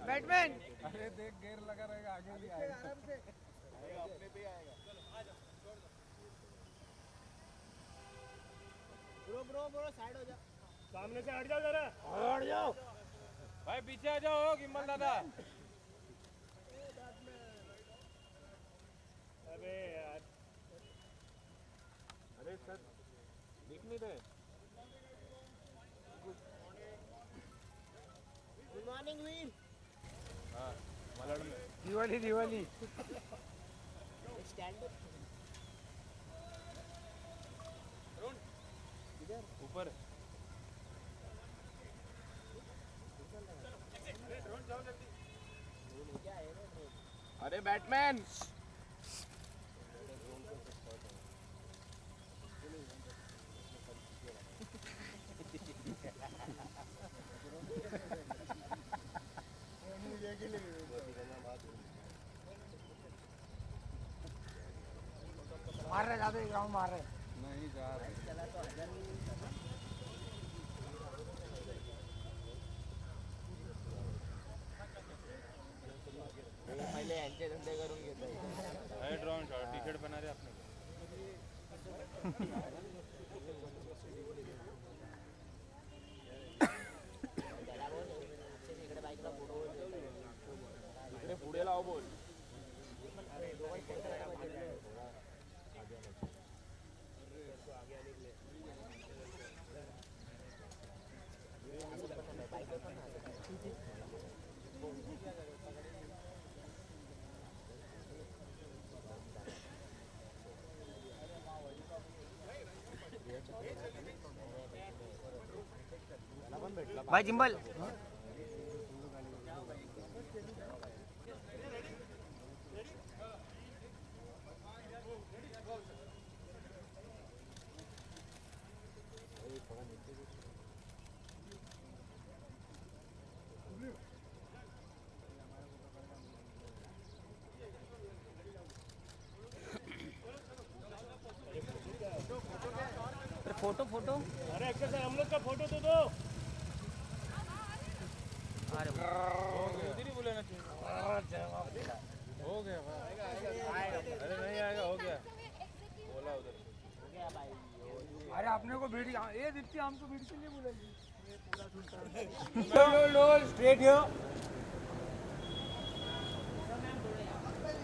Batman अरे देख gear लगा रहेगा आगे भी आएगा आराम से आएगा अपने पे आएगा ब्रो साइड हो जा सामने से हट जाओ जरा हट जाओ भाई पीछे आ जाओ गिम्बल दादा अबे यार अरे सर दिख नहीं रहे गुड मॉर्निंग वीर हाँ मलड़ में दिवाली स्टैंड ऊपर अरे बैटमैन मार रहे ज्यादा ग्राउंड मार रहे नहीं जा रहे पहिले यांचे धंदे करून घेतो ड्रॉन शॉट टी शर्ट बना रहे आपने इकडे बाईकला इकडे पुढे लाव बोल भाई जिम्बल फोटो फोटो अरे एक्चुअली सर हम लोग का फोटो तो दो अरे इधर ही बुलाना चाहिए हो गया अरे नहीं आएगा हो गया बोला उधर अरे अपने को भीड़ ये दीप्ति हमको भीड़ के लिए बोलेंगे स्ट्रेट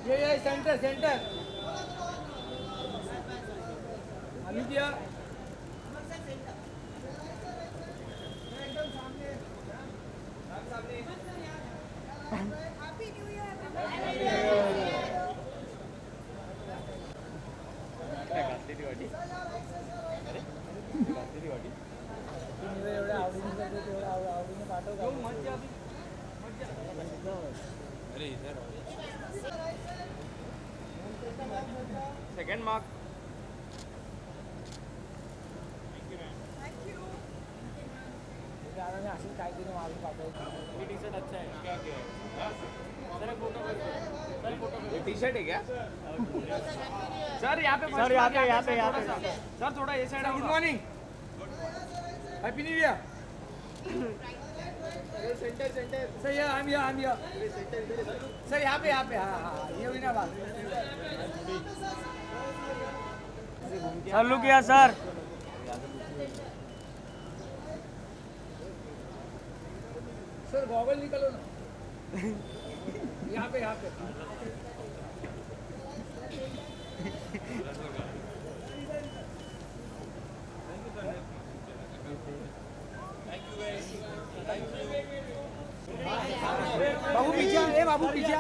ये सेंटर सेंटर अभी क्या अरे इधर सेकंड मार्क अच्छा है क्या क्या सर फोटो ये टी शर्ट है क्या सर यहाँ पे सर यहाँ पे सर थोड़ा ये side good morning happy new year centre centre sir ये हम सर यहाँ पे हाँ ये हुई ना बात सर लुक किया सर सर गॉगल निकालो ना यहाँ पे बाबू पीछे ए बाबू पीछे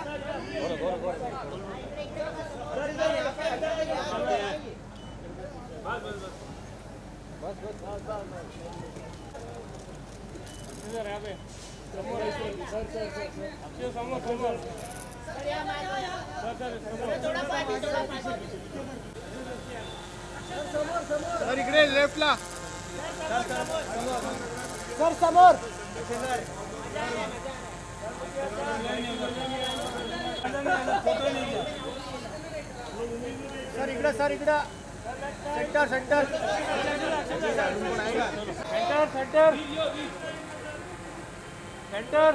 इधर यहाँ पे समोर सर इकडे लेफ्टला सर समोर सर इकडे centre centre centre centre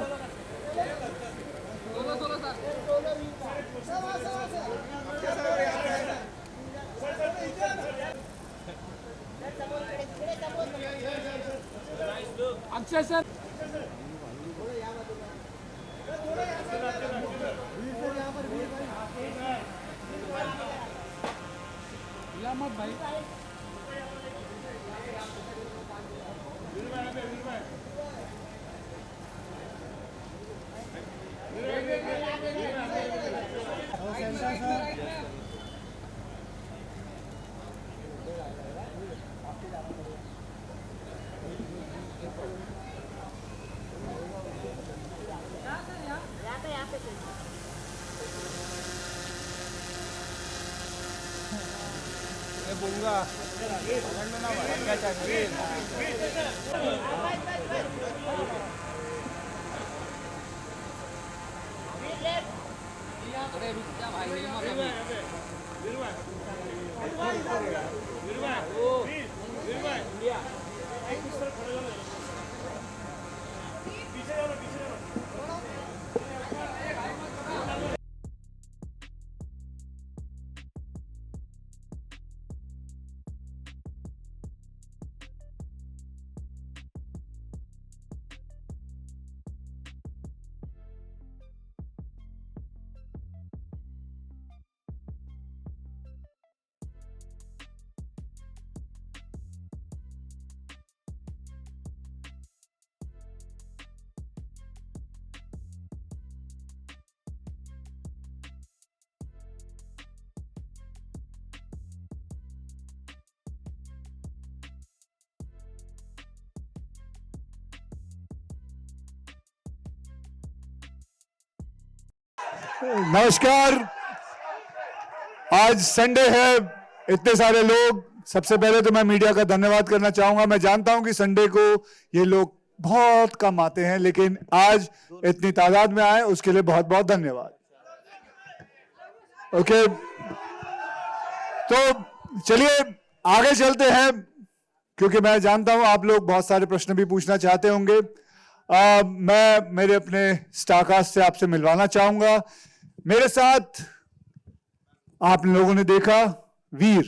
Akshay sir मत भाई मैं बोलूँगा क्या चाहिए नमस्कार। आज संडे है, इतने सारे लोग। सबसे पहले तो मैं मीडिया का धन्यवाद करना चाहूंगा। मैं जानता हूं कि संडे को ये लोग बहुत कम आते हैं, लेकिन आज इतनी तादाद में आए उसके लिए बहुत बहुत धन्यवाद। ओके, तो चलिए आगे चलते हैं, क्योंकि मैं जानता हूं आप लोग बहुत सारे प्रश्न भी पूछना चाहते होंगे। मैं मेरे अपने स्टारकास्ट से आपसे मिलवाना चाहूंगा। मेरे साथ आप लोगों ने देखा वीर,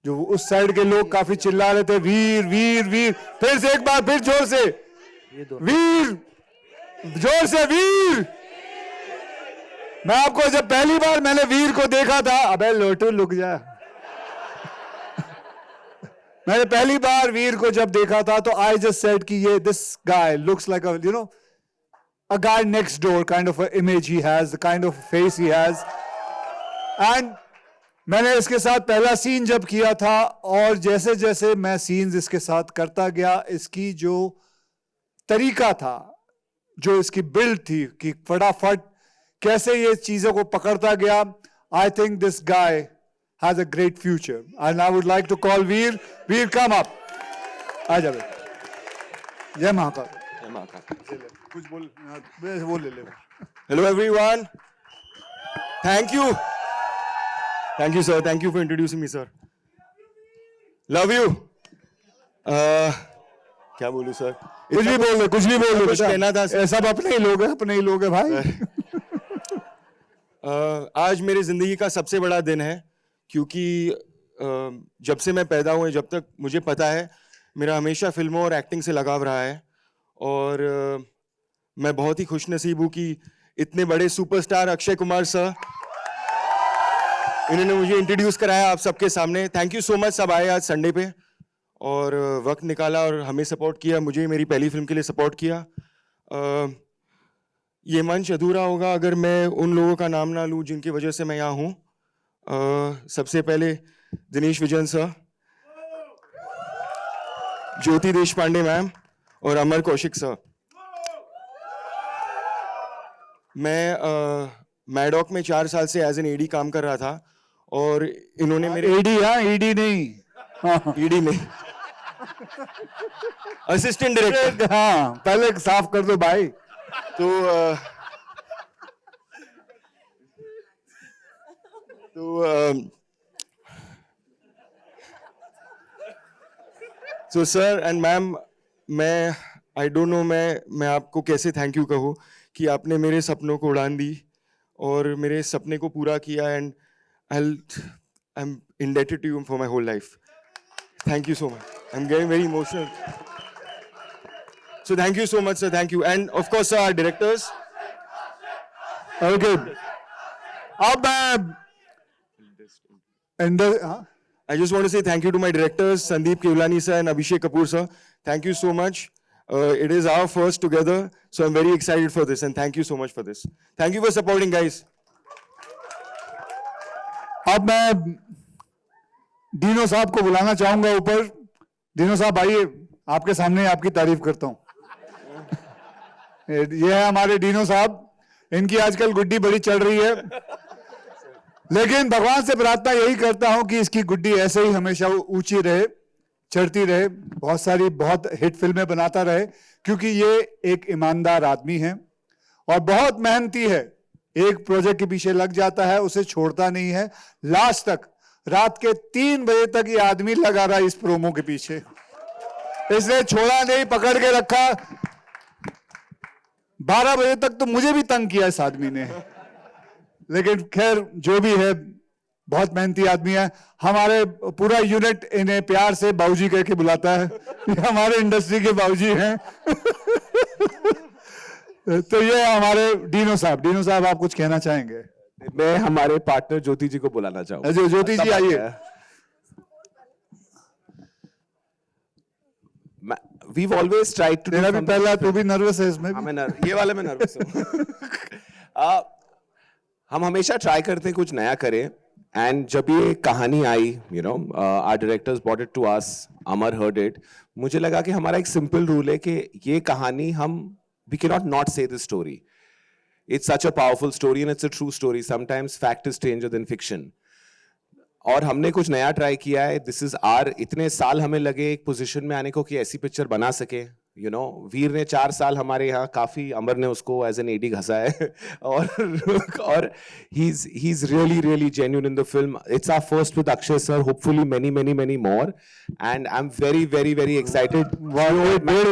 जो उस साइड के लोग काफी चिल्ला रहे थे, वीर वीर वीर। फिर से एक बार, फिर जोर से वीर, जोर से वीर। मैं आपको जब पहली बार मैंने वीर को देखा था, अबे लोटू लुक जा, मैंने पहली बार वीर को जब देखा था तो आई जस्ट सेड कि ये this guy looks like a you know a guy next door kind of image he has, the kind of face he has. And मैंने इसके साथ पहला सीन जब किया था, और जैसे जैसे मैं सीन्स इसके साथ करता गया, इसकी जो तरीका था, जो इसकी बिल्ड थी कि फटाफट कैसे ये चीजों को पकड़ता गया, I think this guy has a great future, and I would like to call Veer. Veer, come up. आ जा बेटा। जय महाकाल। जय महाकाल। कुछ वो ले ले। Hello everyone. Thank you. Thank you sir. Thank you for introducing me sir. Love you. क्या बोलूं सर? कुछ भी बोल ले, कुछ भी बोल ले। कुछ कहना था सर। सब अपने ही लोग हैं, अपने ही लोग हैं भाई। आज मेरी जिंदगी का सबसे बड़ा दिन है, क्योंकि जब से मैं पैदा हुआ, जब तक मुझे पता है, मेरा हमेशा फिल्मों और एक्टिंग से लगाव रहा है। और मैं बहुत ही खुशनसीब हूँ कि इतने बड़े सुपरस्टार अक्षय कुमार सर, इन्होंने मुझे इंट्रोड्यूस कराया आप सबके सामने। Thank you so much. सब आए आज संडे पे और वक्त निकाला और हमें सपोर्ट किया, मुझे मेरी पहली फिल्म के लिए सपोर्ट किया। ये मंच अधूरा होगा अगर मैं उन लोगों का नाम ना लूँ जिनकी वजह से मैं यहाँ हूँ। सबसे पहले दिनेश विजयन सर, ज्योति देशपांडे मैम और अमर कौशिक सर। मैं मैडॉक में 4 साल से एज एन एडी काम कर रहा था, और इन्होंने मेरे एडी, हाँ ईडी नहीं, ईडी नहीं, असिस्टेंट डायरेक्टर। हाँ पहले साफ कर दो भाई। सो सर एंड मैम, मैं आई डोंट नो मैं आपको कैसे थैंक यू कहूँ कि आपने मेरे सपनों को उड़ान दी और मेरे सपने को पूरा किया, and I am indebted to you for my whole life. Thank you so much. I'm getting very emotional. So thank you so much, sir. Thank you. And of course, our directors. Okay. अब I just want to say thank you to my directors, Sandeep Kevlani sir and Abhishek Kapoor sir. Thank you so much. It is our first together, so I'm very excited for this, and thank you so much for this. Thank you for supporting, guys. अब मैं Dino साहब को बुलाना चाहूंगा ऊपर. Dino साहब आइए, आपके सामने आपकी तारीफ करता हूं. ये है हमारे डीनो साहब. इनकी आजकल गुड्डी बड़ी चल रही है, लेकिन भगवान से प्रार्थना यही करता हूं कि इसकी गुड्डी ऐसे ही हमेशा ऊंची रहे, चढ़ती रहे, बहुत हिट फिल्में बनाता रहे, क्योंकि ये एक ईमानदार आदमी है और बहुत मेहनती है. एक प्रोजेक्ट के पीछे लग जाता है, उसे छोड़ता नहीं है. लास्ट तक रात के 3 बजे तक ये आदमी लगा रहा इस प्रोमो के पीछे. इसने छोड़ा नहीं, पकड़ के रखा. 12 बजे तक तो मुझे भी तंग किया इस आदमी ने. लेकिन खैर जो भी है, बहुत मेहनती आदमी है. हमारे पूरा यूनिट इन्हें प्यार से बाबूजी कह के बुलाता है. ये हमारे इंडस्ट्री के बाबूजी हैं. तो ये हमारे डीनो साहब. डीनो साहब, आप कुछ कहना चाहेंगे? मैं हमारे पार्टनर ज्योति जी को बुलाना चाहूंगा. ज्योति जी आइए. We've always tried to. तेरा भी पहला, तू भी नर्वस है इसमें? ये वाले में नर्वस हूँ. हम हमेशा ट्राई करते हैं कुछ नया करें, एंड जब ये कहानी आई, our directors brought it to us, Amar heard it, मुझे लगा कि हमारा एक सिंपल रूल है कि ये कहानी we cannot not say this story. It's such a powerful story and it's a true story. Sometimes fact is stranger than fiction. और हमने कुछ नया ट्राई किया है. This is our, इतने साल हमें लगे एक पोजीशन में आने को कि ऐसी पिक्चर बना सके. वीर ने 4 साल हमारे यहाँ काफी, अमर ने उसको एज एन एडी घसा है. और he's really genuine in the film. It's our first with Akshay sir. Hopefully many more. And I'm very excited.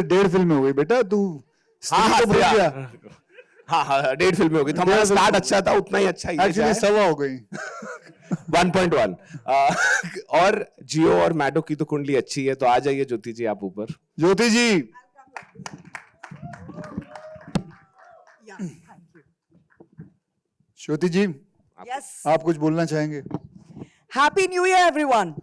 डेढ़ फिल्म हो गई बेटा तू. हाँ 1.5 फिल्में हो गई. हमारा स्टार्ट अच्छा था, उतना ही अच्छा. एक्चुअली 1.25 हो गई. 1.1. और जियो और मैडो की तो कुंडली अच्छी है. तो आ जाइए ज्योति जी आप ऊपर. ज्योति जी. ज्योति जी, Yes. आप कुछ बोलना चाहेंगे? Happy New Year, everyone.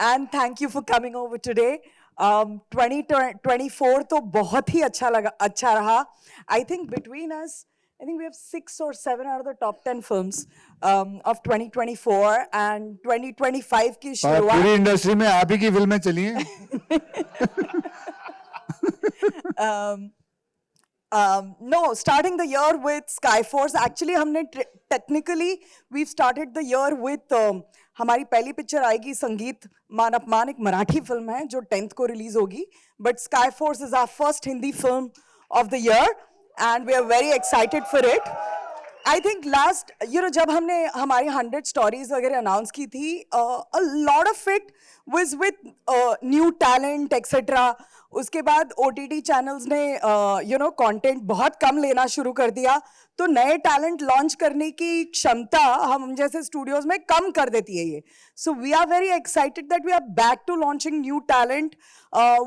And thank you for coming over today. 2024 तो बहुत ही अच्छा रहा. I think between us, I think we have 6 or 7 out of the top 10 films of 2024, and 2025 की शुरुआत. पूरी इंडस्ट्री में आप ही की फिल्में चली हैं. No, starting the year with Skyforce. Actually, हमने technically we've started the year with हमारी पहली पिक्चर आएगी संगीत मान अपमान, एक मराठी फिल्म है जो 10th को रिलीज होगी. But Skyforce is our first Hindi film of the year, and we are very excited for it. I think last, जब हमने हमारी 100 stories वगैरह अनाउंस की थी, a lot of it was with new talent, etc. उसके बाद OTT channels ने content बहुत कम लेना शुरू कर दिया, तो नए टैलेंट लॉन्च करने की क्षमता हम जैसे स्टूडियोज में कम कर देती है ये. So we are very excited that we are back to launching new talent.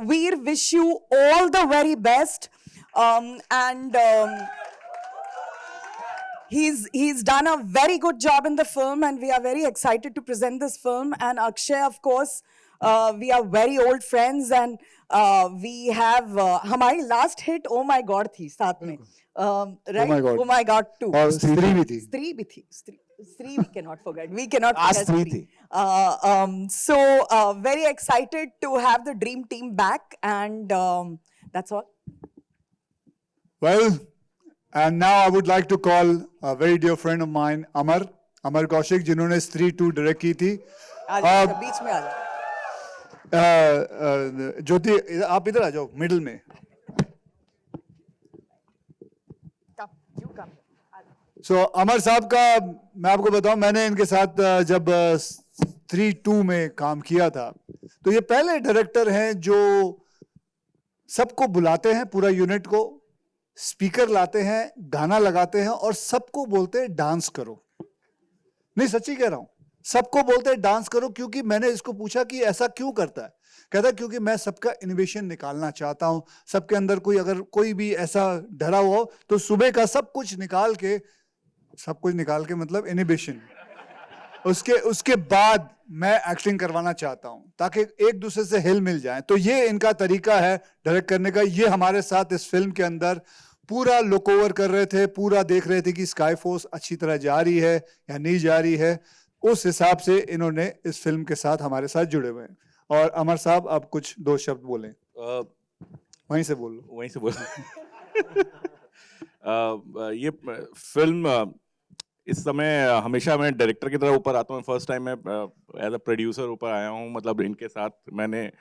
We're wish you all the very best. And he's done a very good job in the film, and we are very excited to present this film. And Akshay, of course, we are very old friends, and we have हमारी last hit Oh My God थी साथ में, right? Oh My God 2. और स्त्री भी थी. स्त्री भी थी. स्त्री we cannot forget. We cannot आज forget स्त्री स्त्री. थी. So very excited to have the dream team back, and that's all. Well, and now I would like to call a very dear friend of mine, Amar Kaushik, जिन्होंने स्त्री 2 direct की थी. बीच में आ जाओ. ज्योति, आप इधर आ जाओ मिडिल में. So अमर साहब का मैं आपको बताऊं, मैंने इनके साथ जब स्त्री 2 में काम किया था, तो ये पहले डायरेक्टर हैं जो सबको बुलाते हैं, पूरा यूनिट को, स्पीकर लाते हैं, गाना लगाते हैं और सबको बोलते हैं डांस करो। नहीं, सच्ची कह रहा हूं, सबको बोलते हैं डांस करो। क्योंकि मैंने इसको पूछा कि ऐसा क्यों करता है, कहता है क्योंकि मैं सबका इनोवेशन निकालना चाहता हूं। सबके अंदर कोई अगर कोई भी ऐसा डरा हुआ हो तो सुबह का सब कुछ निकाल के मतलब इनोवेशन, उसके बाद मैं एक्टिंग करवाना चाहता हूं ताकि एक दूसरे से हिल मिल जाए। तो ये इनका तरीका है डायरेक्ट करने का। ये हमारे साथ इस फिल्म के अंदर पूरा लुक ओवर कर रहे थे, पूरा देख रहे थे कि स्काई फोर्स अच्छी तरह जा रही है या नहीं जा रही है। उस हिसाब से इन्होंने इस फिल्म के साथ हमारे साथ जुड़े हुए हैं। और अमर साहब, आप कुछ 2 शब्द बोलें। वहीं से बोल लो। वहीं से बोल ये फिल्म इस समय हमेशा मैं डायरेक्टर की तरह ऊपर आता हूँ। फर्स्ट टाइम मैं एज अ प्रोड्यूसर ऊपर आया हूँ, मतलब इनके साथ मैंने।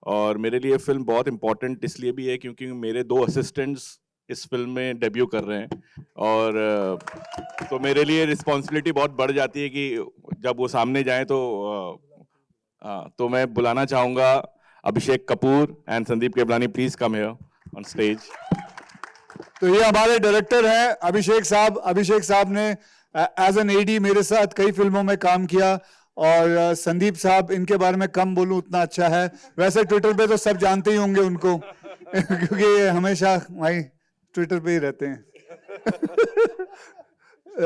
और मेरे लिए फिल्म बहुत इम्पोर्टेंट इसलिए भी है क्योंकि मेरे 2 असिस्टेंट्स इस फिल्म में डेब्यू कर रहे हैं। और तो मेरे लिए रिस्पॉन्सिबिलिटी बहुत बढ़ जाती है कि जब वो सामने जाएं तो मैं बुलाना चाहूँगा Abhishek Kapoor and Sandeep Kewalani, please come here on stage. तो ये हमारे डायरेक्टर हैं अभिषेक साहब। अभिषेक साहब ने एज एन एडी मेरे साथ कई फिल्मों में काम किया। और संदीप साहब, इनके बारे में कम बोलूं उतना अच्छा है। वैसे ट्विटर पे तो सब जानते ही होंगे उनको क्योंकि ये हमेशा वही ट्विटर पे ही रहते हैं।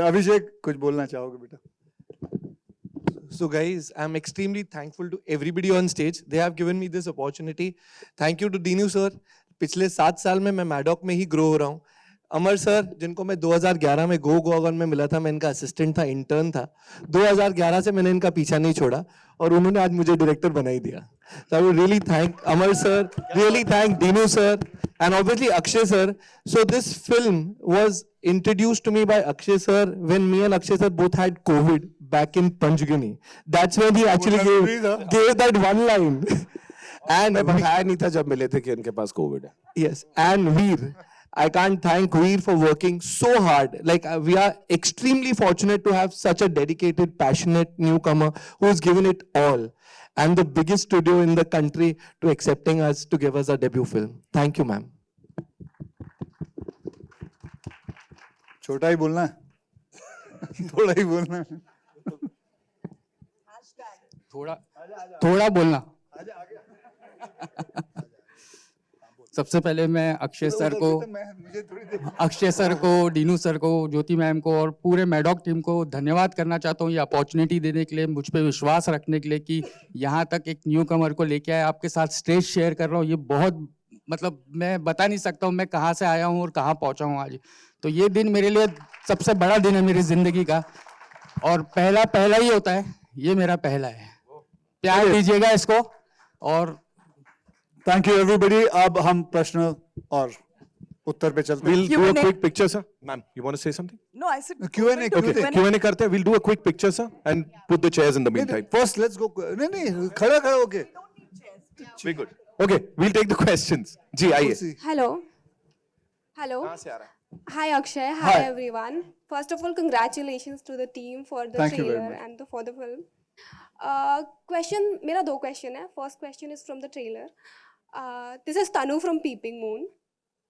अभिषेक, कुछ बोलना चाहोगे बेटा? So guys, I'm extremely thankful to everybody on stage. They have given me this opportunity. Thank you to Dinu sir. पिछले 7 साल में मैं मैडॉक में ही ग्रो हो रहा हूँ। अमर सर, जिनको मैं 2011 में गो गोगन में मिला था, मैं इनका असिस्टेंट था, इंटर्न था। 2011 से मैंने इनका पीछा नहीं छोड़ा और उन्होंने आज मुझे डायरेक्टर बना ही दिया। So I would really thank Amar sir, really thank Dinu sir, and obviously Akshay sir. So this film was introduced to me by Akshay sir when me and Akshay sir both had COVID back in Panchgani. That's when he actually gave that one line. And मैं बताया नहीं था जब मिले थे कि इनके पास Covid है। yes, and Veer, I can't thank Veer for working so hard. Like we are extremely fortunate to have such a dedicated, passionate newcomer who's given it all. And the biggest studio in the country to accepting us to give us a debut film. Thank you, ma'am. छोटा ही बोलना है थोड़ा ही बोलना है। थोड़ा बोलना। सबसे पहले मैं अक्षय सर को, डीनू सर को, ज्योति मैम को और पूरे मैडॉक टीम को धन्यवाद करना चाहता हूँ ये अपॉर्चुनिटी देने के लिए, मुझ पे विश्वास रखने के लिए कि यहाँ तक एक न्यू कमर को लेके आए, आपके साथ स्टेज शेयर कर रहा हूँ। ये बहुत मतलब मैं बता नहीं सकता हूँ मैं कहाँ से आया हूँ और कहाँ पहुँचा हूँ आज। तो ये दिन मेरे लिए सबसे बड़ा दिन है मेरी जिंदगी का और पहला ही होता है, ये मेरा पहला है। प्यार दीजिएगा इसको। और थैंक यू एवरीबडी। अब हम प्रश्न और उत्तर पे चलते हैं। We'll do a quick picture, sir. Ma'am, you want to say something? No, I said Q&A, Okay, Q&A करते हैं. We'll do a quick picture, sir, and put the chairs in the meantime. First let's go. नहीं खड़ा होके। Very good. Okay, we'll take the questions. जी आइए. Hello. कहाँ से आ रहा है? Hi Akshay. Hi everyone. First of all, congratulations to the team for the Thank you very trailer much. and for the film. मेरा 2 question है. First question is from the trailer. This is Tanu from Peeping Moon.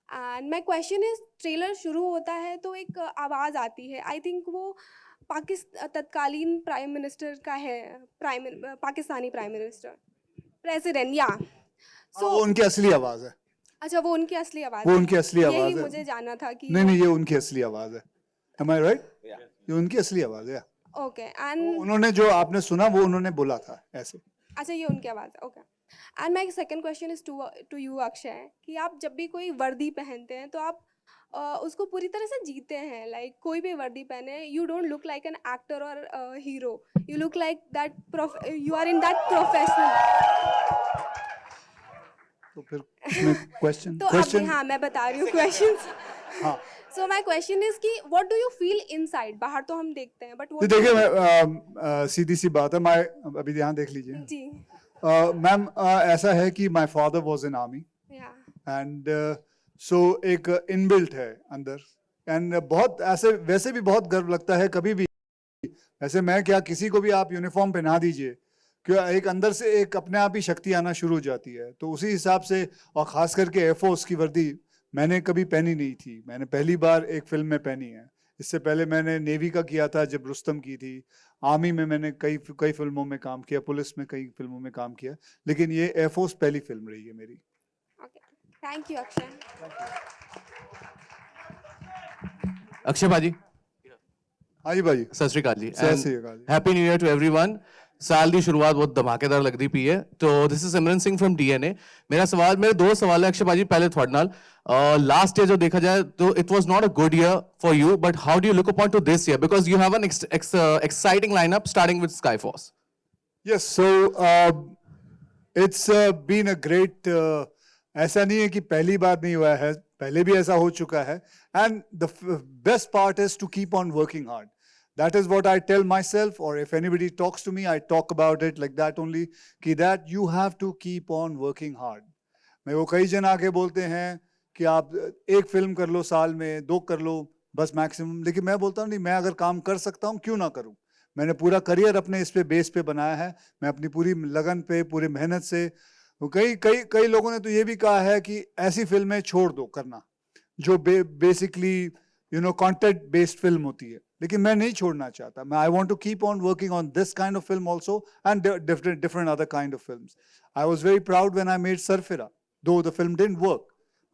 And my question is, trailer शुरू होता है तो एक आवाज़ आती है, आई थिंक वो तत्कालीन प्राइम मिनिस्टर का है, पाकिस्तानी प्राइम मिनिस्टर, प्रेसिडेंट, या वो उनकी असली आवाज है। अच्छा, वो उनकी असली आवाज़ वो है। उनकी असली आवाज यही है। मुझे जानना था कि नहीं ये उनकी असली आवाज है। Am I right? ये उनकी असली आवाज है। ओके। एंड उन्होंने जो आपने सुना वो उन्होंने बोला था ऐसे। अच्छा, ये उनकी आवाज़ है। Okay. And my second question is to you Akshay, कि आप जब भी कोई वर्दी पहनते हैं तो आप उसको पूरी तरह से जीते हैं। लाइक कोई भी वर्दी पहने, you don't look like an actor और hero, you look like that, you are in that professional. तो फिर क्वेश्चन तो अब हाँ मैं बता रही हूँ क्वेश्चंस। हाँ। सो माई क्वेश्चन इज कि what do you feel inside? बाहर तो हम देखते हैं, बट तो देखिए मैं सीधी सी बात है, मैं अभी ध्यान देख लीजिए जी। मैम ऐसा है कि my father was in army and so एक इनबिल्ट है अंदर, एंड बहुत ऐसे वैसे भी बहुत गर्व लगता है कभी भी, ऐसे मैं क्या किसी को भी आप यूनिफॉर्म पहना दीजिए, क्या एक अंदर से एक अपने आप ही शक्ति आना शुरू हो जाती है। तो उसी हिसाब से, और खास करके एयरफोर्स की वर्दी मैंने कभी पहनी नहीं थी, मैंने पहली बार एक फिल्म में पहनी है। इससे पहले मैंने नेवी का किया था जब रुस्तम की थी, आर्मी में मैंने कई फिल्मों में काम किया, पुलिस में कई फिल्मों में काम किया, लेकिन ये एयरफोर्स पहली फिल्म रही है मेरी। Thank you Akshay. अक्षय भाजी, हाँ जी भाई, सत श्री अकाल जी, सत श्री अकाल जी। Happy new year to everyone. साल की शुरुआत बहुत धमाकेदार लगती पई है। तो this is Simran Singh from DNA. मेरे दो सवाल है अक्षय भाजी। पहले थोड़े नाल लास्ट ईयर जो देखा जाए तो it was not a good year for you, but how do you look upon to this year, because you have an exciting lineup starting with Sky Force. Yes, so it's been a great. ऐसा नहीं है कि पहली बार नहीं हुआ है, पहले भी ऐसा हो चुका है. And the best part is to keep on working hard. That is what I tell myself, or if anybody talks to me, I talk about it like that only. कि that you have to keep on working hard. मैं वो कई जन आके बोलते हैं कि आप एक फिल्म कर लो साल में, 2 कर लो बस मैक्सिमम, लेकिन मैं बोलता हूँ नहीं, मैं अगर काम कर सकता हूँ क्यों ना करूँ. मैंने पूरा करियर अपने इस पे बेस पे बनाया है. मैं अपनी पूरी लगन पे, पूरी मेहनत से. कई लोगों ने तो ये भी कहा है कि ऐसी फिल्में छोड़ दो करना जो बेसिकली कंटेंट बेस्ड फिल्म होती है, लेकिन मैं नहीं छोड़ना चाहता. मैं I want to keep on working on this kind of film also and different other kind of films. I was very proud when I made Sarfira, though the film didn't work,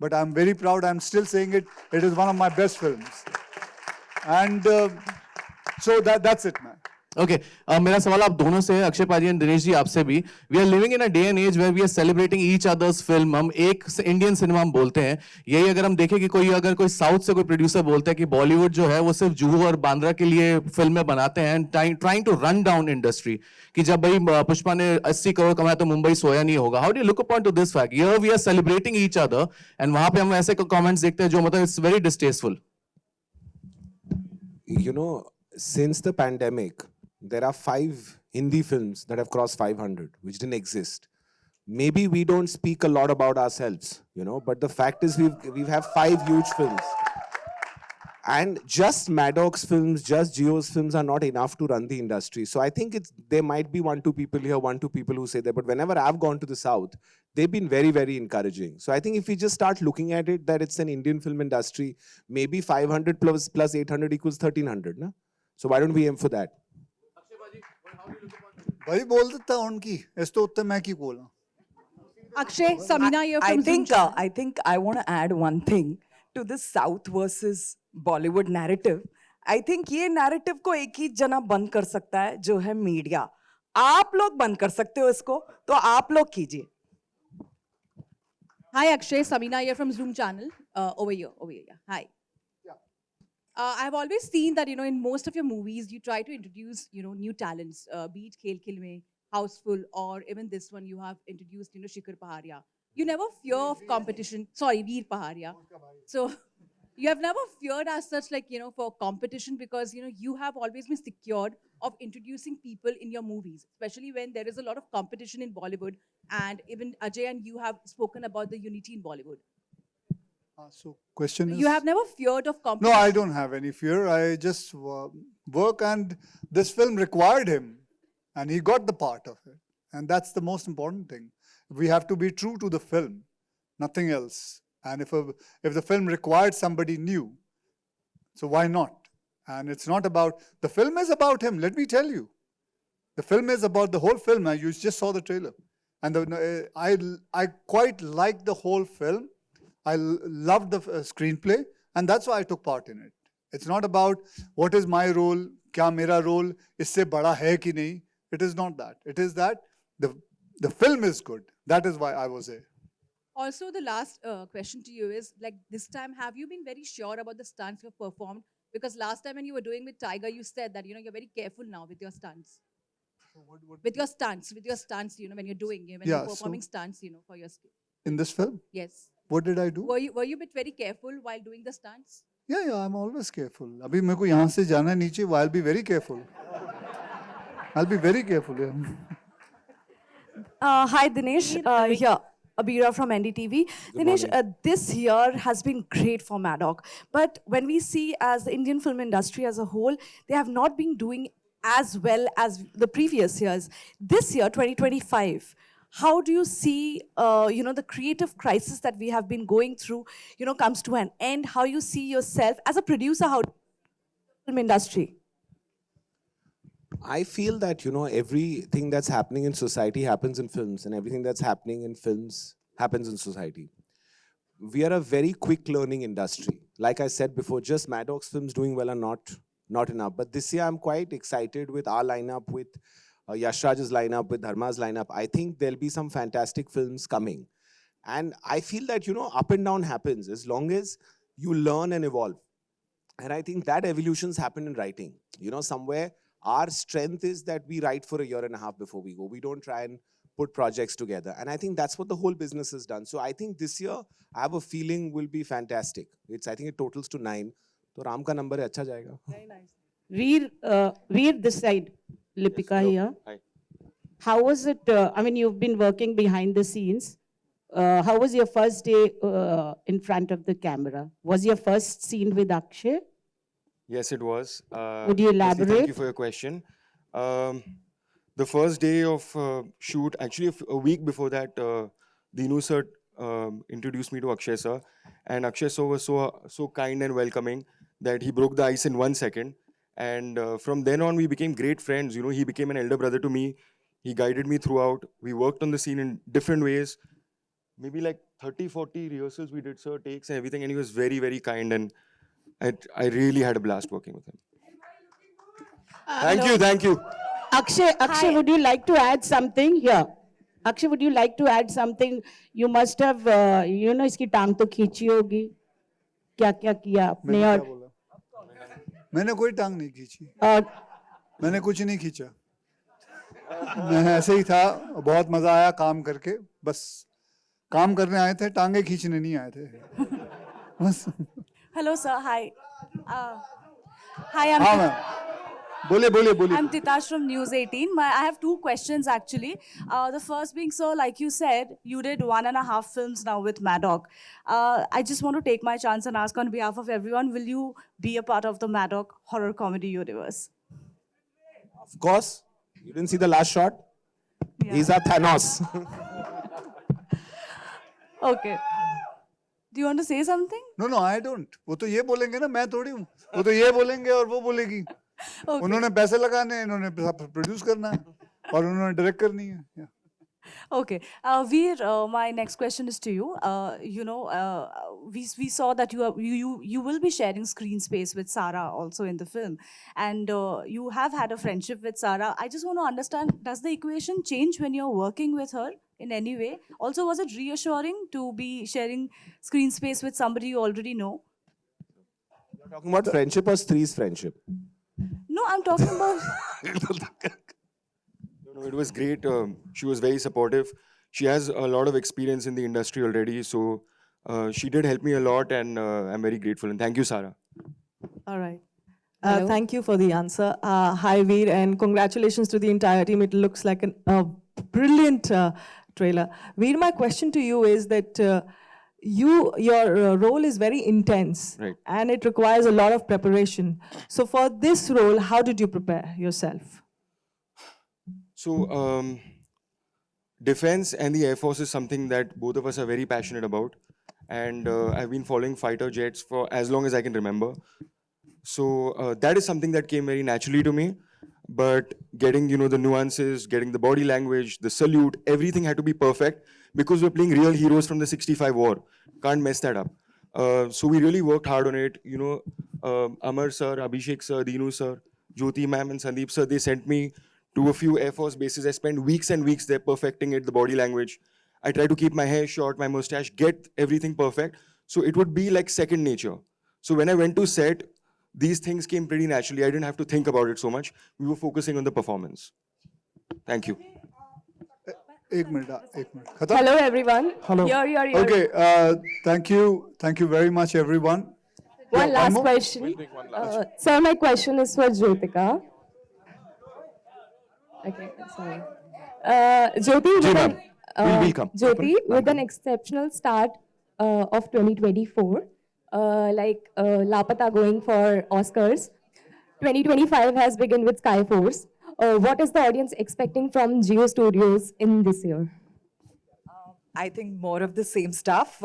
but I'm very proud. I'm still saying it. It is one of my best films. And so that's it, man. Okay, मेरा सवाल आप दोनों से, अक्षय पाजी and Dinesh ji, आपसे भी. We are living in a day and age where we are celebrating each others film. हम एक इंडियन सिनेमा हम बोलते हैं. यही अगर हम देखें कि अगर कोई साउथ से कोई प्रोड्यूसर बोलता है कि बॉलीवुड जो है वो सिर्फ जुहू और बांद्रा के लिए फिल्में बनाते हैं, trying to run down industry, कि जब भाई पुष्पा ने 80 करोड़ कमाया तो मुंबई सोया नहीं होगा. How do you look upon to this fact? Here we are celebrating each other and वहां पे हम ऐसे कमेंट्स देखते हैं जो मतलब it's very distasteful. You know, since the pandemic, there are 5 Hindi films that have crossed 500, which didn't exist. Maybe we don't speak a lot about ourselves, but the fact is we've have 5 huge films. And just Maddox films, just Geo's films are not enough to run the industry. So I think there might be 1-2 people here, 1-2 people who say that. But whenever I've gone to the South, they've been very, very encouraging. So I think if we just start looking at it, that it's an Indian film industry, maybe 500 plus 800 equals 1300, na? So why don't we aim for that? भाई बोल देता उनकी, इस तो उत्तर मैं की बोला. Akshay, Samina, you're I from think I want to add one thing to this South versus Bollywood narrative. I think ये narrative को एक ही जना बंद कर सकता है, जो है मीडिया. आप लोग बंद कर सकते हो इसको, तो आप लोग कीजिए. Hi, Akshay, Samina, you're from Zoom channel. Over here, yeah. Hi. I've always seen that, in most of your movies, you try to introduce, new talents, be it Khel Khil Mein, Houseful, or even this one, you have introduced, Shikhar Paharia. You never fear of competition. Sorry, Veer Paharia. So you have never feared as such, like, for competition, because, you have always been secured of introducing people in your movies, especially when there is a lot of competition in Bollywood. And even Ajay and you have spoken about the unity in Bollywood. So question is, you have never feared of competition? No, I don't have any fear. I just work, and this film required him, and he got the part of it. And that's the most important thing. We have to be true to the film, nothing else. And if the film required somebody new, so why not? And it's not about, the film is about him, let me tell you. The film is about the whole film. Now, you just saw the trailer. And I quite liked the whole film. I loved the screenplay, and that's why I took part in it. It's not about what is my role, kya mera role, isse bada hai ki nahi. It is not that. It is that the film is good. That is why I was there. Also, the last question to you is, like, this time, have you been very sure about the stunts you've performed? Because last time when you were doing with Tiger, you said that, you're very careful now with your stunts. With your stunts, when you're doing, when you're performing stunts, for your skill. In this film? Yes. What did I do? Were you a bit very careful while doing the stunts? Yeah, I'm always careful. Abhi मेरे को यहाँ से जाना नीचे, I'll be very careful. I'll be very careful. Yeah. Hi, Dinesh. Here, Abira from NDTV. Dinesh, this year has been great for Maddox. But when we see as the Indian film industry as a whole, they have not been doing as well as the previous years. This year, 2025, how do you see, the creative crisis that we have been going through, comes to an end? How you see yourself as a producer, how film industry? I feel that, everything that's happening in society happens in films, and everything that's happening in films happens in society. We are a very quick learning industry. Like I said before, just Maddox films doing well are not enough. But this year I'm quite excited with our lineup, with Yash Raj's lineup, with Dharma's lineup. I think there'll be some fantastic films coming. And I feel that, up and down happens as long as you learn and evolve. And I think that evolution's happened in writing. Somewhere our strength is that we write for a year and a half before we go. We don't try and put projects together. And I think that's what the whole business has done. So I think this year, I have a feeling will be fantastic. I think it totals to 9. So Ram ka number hai, acha jayega. Very nice. Veer, this side, Lipika here. Hi. How was it, you've been working behind the scenes. How was your first day in front of the camera? Was your first scene with Akshay? Yes, it was. Would you firstly, elaborate? Thank you for your question. The first day of shoot, actually a week before that, Dinu sir introduced me to Akshay sir. And Akshay sir was so kind and welcoming that he broke the ice in 1 second. And from then on, we became great friends. He became an elder brother to me. He guided me throughout. We worked on the scene in different ways. Maybe like 30, 40 rehearsals we did, sir, takes and everything. And he was very, very kind. And I really had a blast working with him. Thank you. Akshay, would you like to add something here? Akshay, would you like to add something? You must have, iski टांग तो खींची होगी. क्या किया आपने और मैंने कोई टांग नहीं खींची. मैंने कुछ नहीं खींचा. मैं ऐसे ही था. बहुत मजा आया काम करके. बस काम करने आए थे, टांगे खींचने नहीं आए थे. बस. Hello, sir. Hi. Hi, हाँ मैम. बोलिए. I'm Titash from News 18. I have 2 questions actually. The first being, sir, like you said, you did 1.5 films now with Maddock. I just want to take my chance and ask on behalf of everyone, will you be a part of the Maddock horror comedy universe? Of course. You didn't see the last shot? Yeah. He's our Thanos. Okay. Do you want to say something? No, I don't. वो तो ये बोलेंगे ना, मैं थोड़ी हूँ. वो तो ये बोलेंगे और वो बोलेगी. Okay. उन्होंने पैसे लगाने हैं, इन्होंने प्रोड्यूस करना है और उन्होंने डायरेक्ट करनी है. Yeah. Okay. Veer, my next question is to you. We saw that you will be sharing screen space with Sara also in the film. And you have had a friendship with Sara. I just want to understand, does the equation change when you're working with her in any way? Also, was it reassuring to be sharing screen space with somebody you already know? You're talking about friendship or Stree's friendship? No, I'm talking about... No, it was great. She was very supportive. She has a lot of experience in the industry already. So she did help me a lot and I'm very grateful. And thank you, Sara. All right. Thank you for the answer. Hi, Veer, and congratulations to the entire team. It looks like a brilliant trailer. Veer, my question to you is that your role is very intense, Right. and it requires a lot of preparation. So for this role, how did you prepare yourself? So defense and the Air Force is something that both of us are very passionate about. And I've been following fighter jets for as long as I can remember. So that is something that came very naturally to me. But getting, the nuances, getting the body language, the salute, everything had to be perfect because we're playing real heroes from the 65 war. Can't mess that up. So we really worked hard on it. Amar sir, Abhishek sir, Dinu sir, Jyoti ma'am and Sandeep sir, they sent me to a few Air Force bases. I spent weeks and weeks there perfecting it, the body language. I tried to keep my hair short, my mustache, get everything perfect. So it would be like second nature. So when I went to set, these things came pretty naturally. I didn't have to think about it so much. We were focusing on the performance. Thank you. एक minute. खत्म? Hello, everyone. Hello. Here. Okay. Thank you very much, everyone. One Yeah, last more? question. Sir, my question is for Jyotika. Okay, sorry. Jyoti, We'll come. Jyoti, with an exceptional start of 2024, like Lapata going for Oscars, 2025 has begun with Skyforce. What is the audience expecting from Geo Studios in this year? I think more of the same stuff.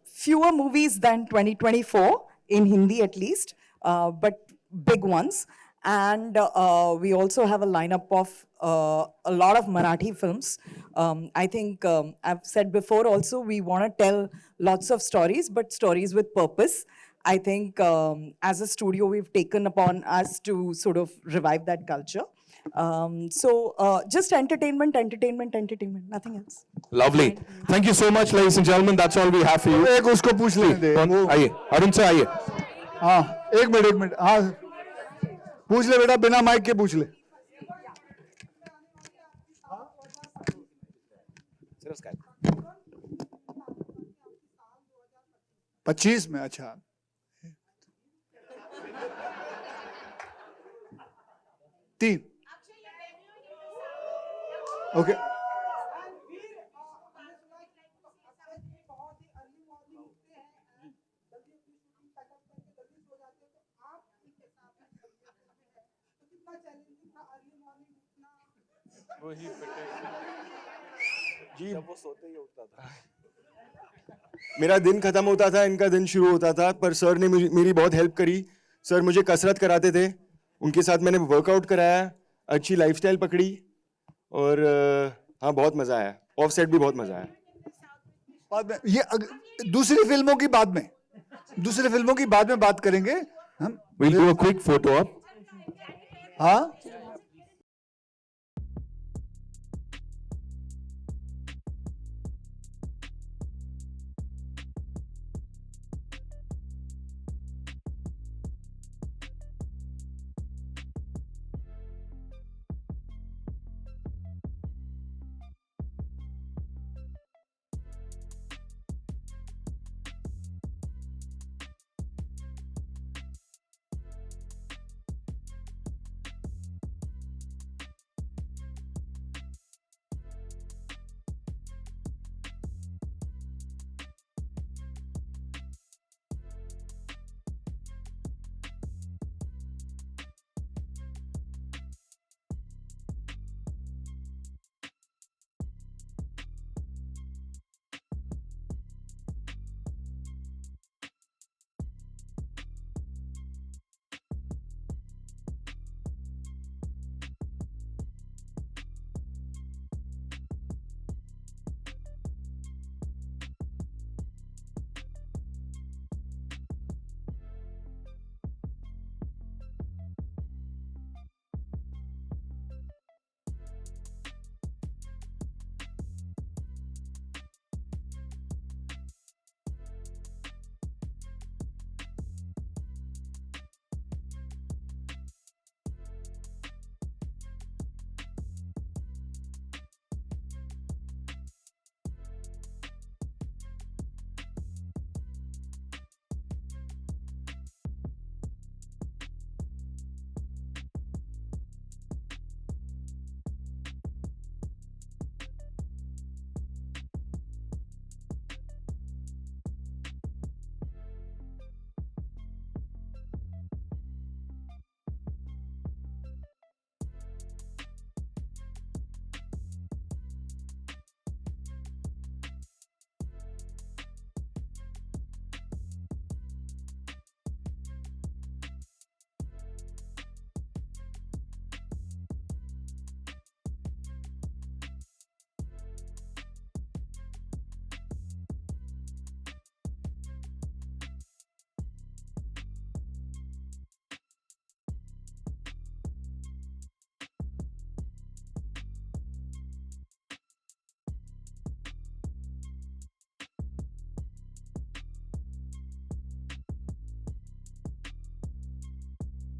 Fewer movies than 2024, in Hindi at least, but big ones. And we also have a lineup of a lot of Marathi films. I think I've said before also, we want to tell lots of stories, but stories with purpose. I think as a studio, we've taken upon us to sort of revive that culture. Just entertainment, entertainment, entertainment, nothing else. Lovely. Thank you so much, ladies and gentlemen. That's all we have for you. एक उसको पूछ लेने दे वो- आइए, अरुण से आइए. हाँ एक मिनट हाँ पूछ ले बेटा बिना माइक के पूछ ले 25 में अच्छा तीन ओके जी मेरा दिन खत्म होता था इनका दिन शुरू होता था पर सर ने मेरी बहुत हेल्प करी सर मुझे कसरत कराते थे उनके साथ मैंने वर्कआउट कराया अच्छी लाइफस्टाइल पकड़ी और हाँ बहुत मजा आया ऑफ सेट भी बहुत मजा आया बाद में ये दूसरी फिल्मों की बाद में बात करेंगे हम We'll do a quick photo op. हाँ